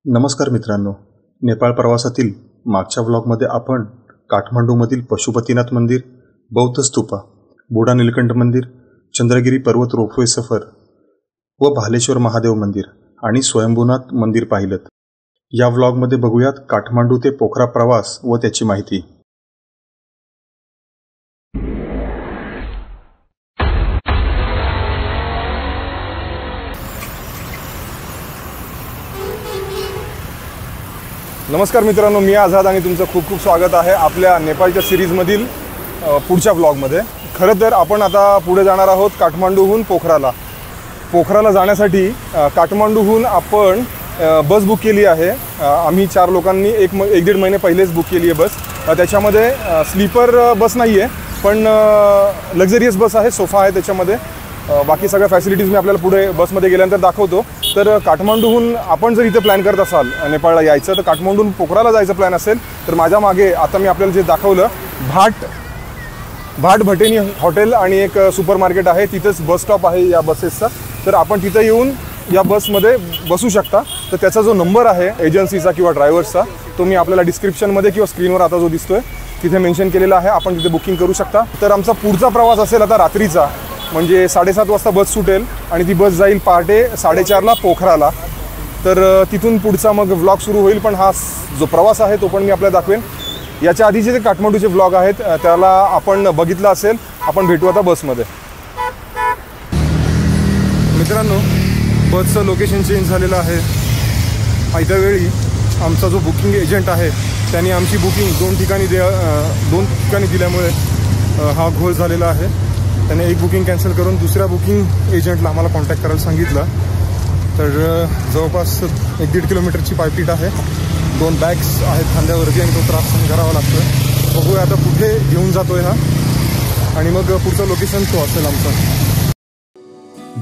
नमस्कार मित्रांनो, नेपाळ प्रवासातील मागच्या व्लॉगमध्ये आपण काठमांडूमधील पशुपतीनाथ मंदिर, बौद्ध स्तूपा, बुढा नीलकंठ मंदिर, चंद्रगिरी पर्वत रोपवे सफर व भालेश्वर महादेव मंदिर आणि स्वयंभूनाथ मंदिर पाहिलं। या व्लॉगमध्ये बघूयात काठमांडू ते पोखरा प्रवास व त्याची माहिती। नमस्कार मित्रांनो, मी आझाद आणि तुमचं खूप खूप स्वागत आहे आपल्या नेपाळच्या सिरीजमधील पुढच्या व्लॉगमध्ये। खरं तर आपण आता पुढे जाणार आहोत काठमांडूहून पोखराला। पोखराला जाण्यासाठी काठमांडूहून आपण बस बुक केली आहे। आम्ही 4 लोकांनी एक दीड महिने पहिलेच बुक केली आहे बस। त्याच्यामध्ये स्लीपर बस नाही आहे, पण लक्झरियस बस आहे, सोफा आहे त्याच्यामध्ये। बाकी सगळ्या फॅसिलिटीज मी आपल्याला पुढे बसमध्ये गेल्यानंतर दाखवतो। तर काठमांडूहून आपण जर इथे प्लॅन करत असाल नेपाळला यायचं, तर काठमांडूहून पोखराला जायचं प्लॅन असेल तर माझ्या मागे आता मी आपल्याला जे दाखवलं भाट भटेनी हॉटेल आणि एक सुपरमार्केट आहे, तिथंच बस स्टॉप आहे या बसेसचा। तर आपण तिथं येऊन या बसमध्ये बसू शकता। तर त्याचा जो नंबर आहे एजन्सीचा किंवा ड्रायव्हर्सचा, तो मी आपल्याला डिस्क्रिप्शनमध्ये किंवा स्क्रीनवर आता जो दिसतोय तिथे मेन्शन केलेला आहे, आपण तिथे बुकिंग करू शकता। तर आमचा पुढचा प्रवास असेल आता रात्रीचा, म्हणजे 7:30 वाजता बस सुटेल आणि ती बस जाईल पहाटे 4:30ला पोखराला। तर तिथून पुढचा मग व्लॉग सुरू होईल, पण हा जो प्रवास आहे तो पण मी आपल्याला दाखवेन। याच्या आधीचे जे काठमांडूचे व्लॉग आहेत त्याला आपण बघितलं असेल। आपण भेटू आता बसमध्ये। मित्रांनो, बसचं लोकेशन चेंज झालेलं आहे। आयत्या वेळी आमचा जो बुकिंग एजंट आहे त्यांनी आमची बुकिंग दोन ठिकाणी दिल्यामुळे हा घोळ झालेला आहे। त्याने एक बुकिंग कॅन्सल करून दुसऱ्या बुकिंग एजंटला आम्हाला कॉन्टॅक्ट करायला सांगितलं। तर जवळपास 1-1.5 किलोमीटरची पायपीट आहे, 2 बॅग्स आहेत खांद्यावरती आणि तो त्रास सहन करावा लागतो। बघूया आता कुठे घेऊन जातोय हा, आणि मग पुढचं लोकेशन तो असेल आमचं।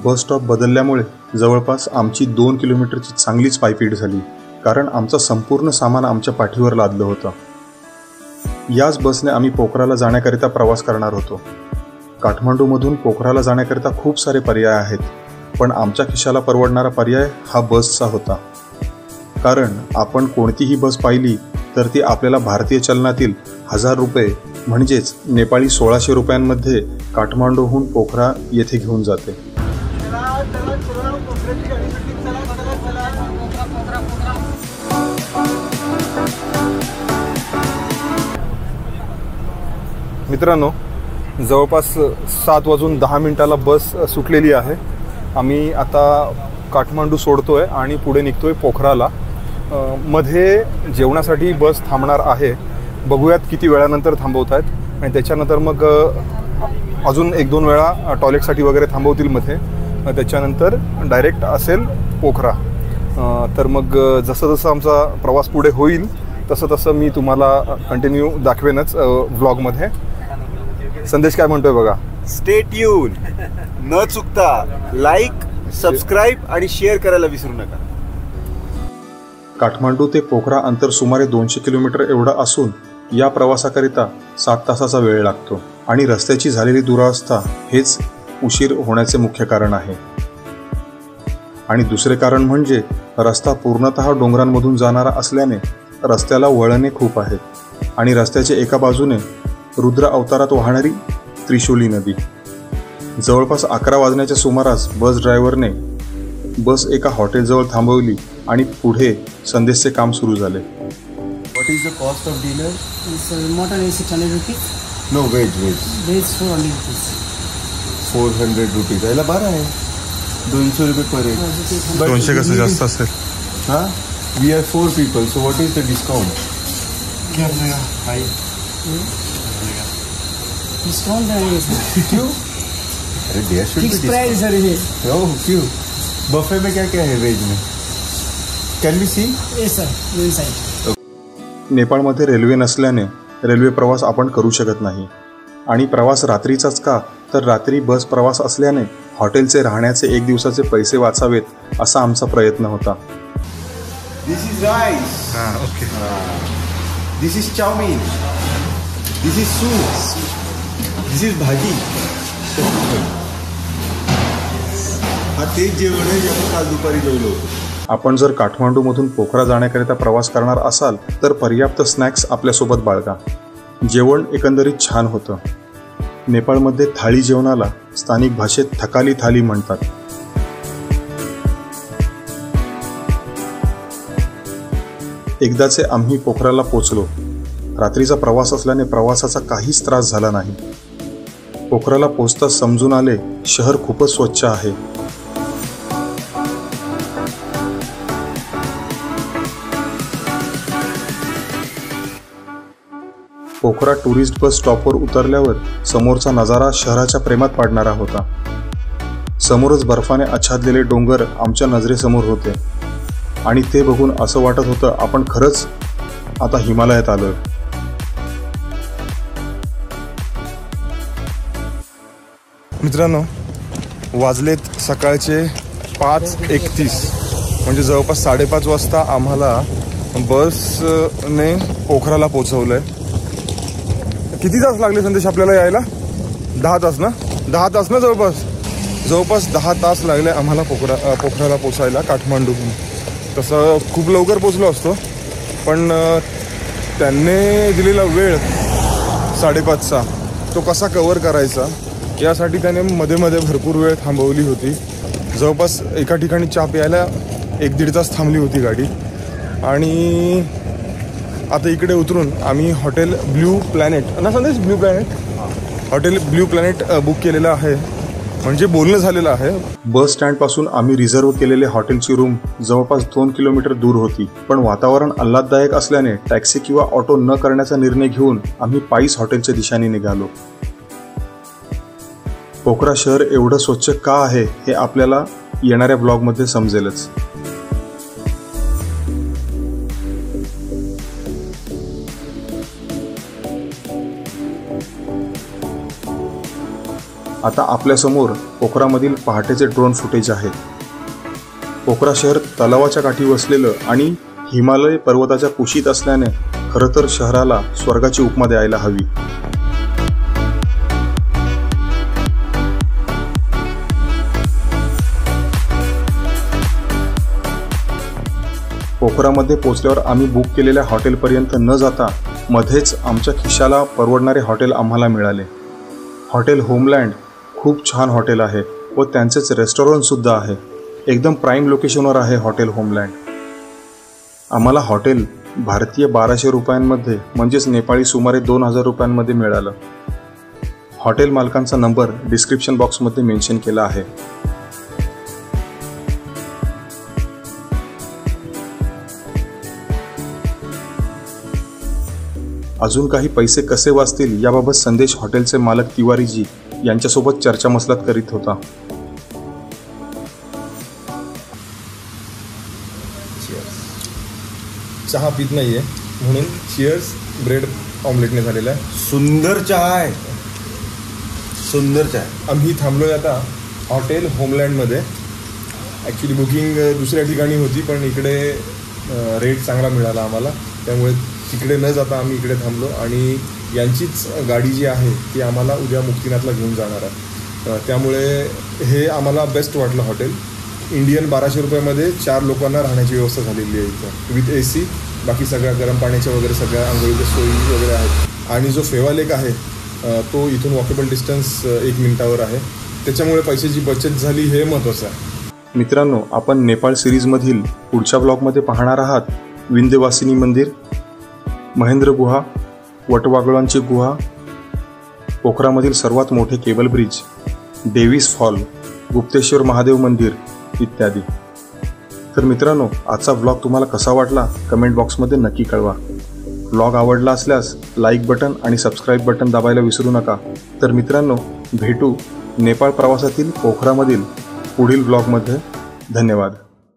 बस स्टॉप बदलल्यामुळे जवळपास आमची 2 किलोमीटरची चांगलीच पायपीट झाली, कारण आमचं संपूर्ण सामान आमच्या पाठीवर लादलं होतं। याच बसने आम्ही पोखराला जाण्याकरिता प्रवास करणार होतो। काठमांडूमधून पोखराला जाण्याकरिता खूप सारे पर्याय आहेत, पण आमच्या खिशाला परवडणारा पर्याय हा बसचा होता। कारण आपण कोणतीही बस पाहिली तर ती आपल्याला भारतीय चलनातील 1000 रुपये म्हणजेच नेपाळी 1600 रुपयांमध्ये काठमांडूहून पोखरा येथे घेऊन जाते। मित्रांनो, जवळपास 7:10 बस सुटलेली आहे। आम्ही आता काठमांडू सोडतोय आणि पुढे निघतोय पोखराला। मध्ये जेवणासाठी बस थांबणार आहे, बघूयात किती वेळानंतर थांबवत आहेत, आणि त्याच्यानंतर मग अजून 1-2 वेळा टॉयलेटसाठी वगैरे थांबवतील मध्ये। त्याच्यानंतर डायरेक्ट असेल पोखरा। तर मग जसं जसं आमचा प्रवास पुढे होईल तसं तसं मी तुम्हाला कंटिन्यू दाखवेनच व्लॉगमध्ये। संदेश काय म्हणतोय बघा। स्टे ट्यून, न चुकता लाईक, सबस्क्राईब आणि शेअर करायला विसरू नका। काठमांडू ते पोखरा अंतर सुमारे 200 किलोमीटर एवढं असून या प्रवासाकरिता 7 तासाचा वेळ लागतो, आणि रस्त्याची झालेली दुरावस्था हेच उशीर होण्याचे मुख्य कारण आहे। आणि दुसरे कारण म्हणजे रस्ता पूर्णतः डोंगरांमधून जाणारा असल्याने रस्त्याला वळणे खूप आहेत, आणि रस्त्याच्या एका बाजूने रुद्र अवतारात वाहणारी त्रिशूली नदी। जवळपास 11 वाजण्याच्या सुमारास बस ड्रायव्हरने बस एका हॉटेलजवळ थांबवली आणि पुढे संदेशचे काम सुरू झाले। What is the cost of dinner? Mutton is 600 rupees. No, veg. Veg 400 rupees. 400 rupees. याला बरं आहे, 200 रुपये पर हेड। 200 कसं जास्त असेल? हां, we are 4 people, so what is the discount? क्या रहेगा भाई? डिस्काउंट नहीं है। क्यों? अरे there should be fix price sir ये। ओह, क्यों? बफे में क्या क्या है वेज में? Can we see? Yes sir, inside. नेपाळमध्ये रेल्वे नसल्याने रेल्वे प्रवास आपण करू शकत नाही, आणि प्रवास रात्रीचाच का, तर रात्री बस प्रवास असल्याने हॉटेलचे राहण्याचे 1 दिवसाचे पैसे वाचावेत असा आमचा प्रयत्न होता। This is rice. हां, okay. This is chowmein. This is soup. This is bhaji. हा तेच जेवण आहे जे आपण काल दुपारी जेवलो होतो। आपण जर काठमांडूमधून पोखरा जाण्याकरिता प्रवास करणार असाल तर पर्याप्त स्नॅक्स आपल्यासोबत बाळगा. जेवण एकंदरीत छान होतं. नेपाळमध्ये थाळी जेवणाला स्थानिक भाषेत थकाली थाली म्हणतात. एकदाचे आम्ही पोखराला पोचलो. रात्रीचा प्रवास असल्याने प्रवासाचा काहीच त्रास झाला नाही. पोखराला पोचताच समजून आले शहर खूपच स्वच्छ आहे. पोखरा टुरिस्ट बस स्टॉपवर उतरल्यावर समोरचा नजारा शहराच्या प्रेमात पाडणारा होता. समोरच बर्फाने आच्छादलेले डोंगर आमच्या नजरेसमोर होते आणि ते बघून असं वाटत होतं आपण खरंच आता हिमालयात आलोय. मित्रांनो, वाजलेत सकाळचे 5:31 म्हणजे जवळपास 5:30 वाजता आम्हाला बसने पोखराला पोचवलंय. किती तास लागले संदेश आपल्याला यायला? 10 तास ना? 10 तास ना? जवळपास 10 तास लागले आम्हाला पोखराला पोचायला काठमांडूहून. तसं खूप लवकर पोचलो असतो, पण त्यांनी दिलेला वेळ 5:30चा तो कसा कव्हर करायचा यासाठी त्याने मध्ये मध्ये भरपूर वेळ थांबवली होती. जवळपास एका ठिकाणी चहा प्यायला 1-1.5 तास थांबली होती गाडी. आणि आता इकडे उतरून आम्ही हॉटेल ब्ल्यू प्लॅनेट ना संदेश हॉटेल ब्ल्यू प्लॅनेट बुक केलेलं आहे, म्हणजे बोलणं झालेलं आहे. बस स्टँडपासून आम्ही रिझर्व केलेले हॉटेलची रूम जवळपास 2 किलोमीटर दूर होती, पण वातावरण आल्हाददायक असल्याने टॅक्सी किंवा ऑटो न करण्याचा निर्णय घेऊन आम्ही पायीच हॉटेलच्या दिशेने निघालो. पोखरा शहर एवढं स्वच्छ का आहे हे आपल्याला येणाऱ्या ब्लॉगमध्ये समजेलच. आता आपल्यासमोर पोखरामधील पहाटेचे ड्रोन फुटेज आहे. पोखरा शहर तलावाच्या काठी वसलेलं आणि हिमालय पर्वताच्या कुशीत असल्याने खरं तर शहराला स्वर्गाची उपमा द्यायला हवी. पोखरामध्ये पोचल्यावर आम्ही बुक केलेल्या हॉटेलपर्यंत न जाता मध्येच आमच्या खिशाला परवडणारे हॉटेल आम्हाला मिळाले. हॉटेल होमलँड खूप छान हॉटेल आहे व त्यांचेच रेस्टॉरंटसुद्धा आहे. एकदम प्राईम लोकेशनवर आहे हॉटेल होमलँड. आम्हाला हॉटेल भारतीय 1200 रुपयांमध्ये म्हणजेच नेपाळी सुमारे 2000 रुपयांमध्ये मिळालं. हॉटेल मालकांचा नंबर डिस्क्रिप्शन बॉक्समध्ये मेन्शन केला आहे. अजून काही पैसे कसे वाचतील याबाबत संदेश हॉटेलचे मालक तिवारीजी यांच्यासोबत चर्चा मसलत करीत होता. चहा पित नाहीये म्हणून चिअर्स ब्रेड ऑमलेटने झालेला आहे. सुंदर चहा आहे, सुंदर चहा. आम्ही थांबलोय आता हॉटेल होमलँडमध्ये. ॲक्च्युली बुकिंग दुसऱ्या ठिकाणी होती, पण इकडे रेट चांगला मिळाला आम्हाला, त्यामुळे तिकडे न जाता आम्ही इकडे थांबलो. आणि यांचीच गाडी जी आहे ती आम्हाला उद्या मुक्तिनाथला घेऊन जाणार आहे, त्यामुळे हे आम्हाला बेस्ट वाटलं हॉटेल. इंडियन 1200 रुपयामध्ये 4 लोकांना राहण्याची व्यवस्था झालेली आहे इथं विथ AC. बाकी सगळ्या गरम पाण्याच्या वगैरे सगळ्या आंघोळीच्या सोयी वगैरे आहेत. आणि जो फेवा लेक आहे तो इथून वॉकेबल डिस्टन्स 1 मिनिटावर आहे, त्याच्यामुळे पैशाची बचत झाली हे महत्त्वाचं आहे. मित्रांनो, आपण नेपाळ सिरीजमधील पुढच्या ब्लॉगमध्ये पाहणार आहात विंध्यवासिनी मंदिर, महेंद्र गुहा, वटवाघळांची गुहा, पोखरामधील सर्वात मोठे cable bridge, Davis fall, Gupteshwar Mahadev मंदिर इत्यादी. तर मित्रांनो, आजचा ब्लॉग तुम्हाला कसा वाटला कमेंट बॉक्समध्ये नक्की कळवा. ब्लॉग आवडला असल्यास लाईक बटन आणि सबस्क्राईब बटन दाबायला विसरू नका. तर मित्रांनो, भेटू नेपाळ प्रवासातील पोखरामधील पुढील ब्लॉगमध्ये. धन्यवाद.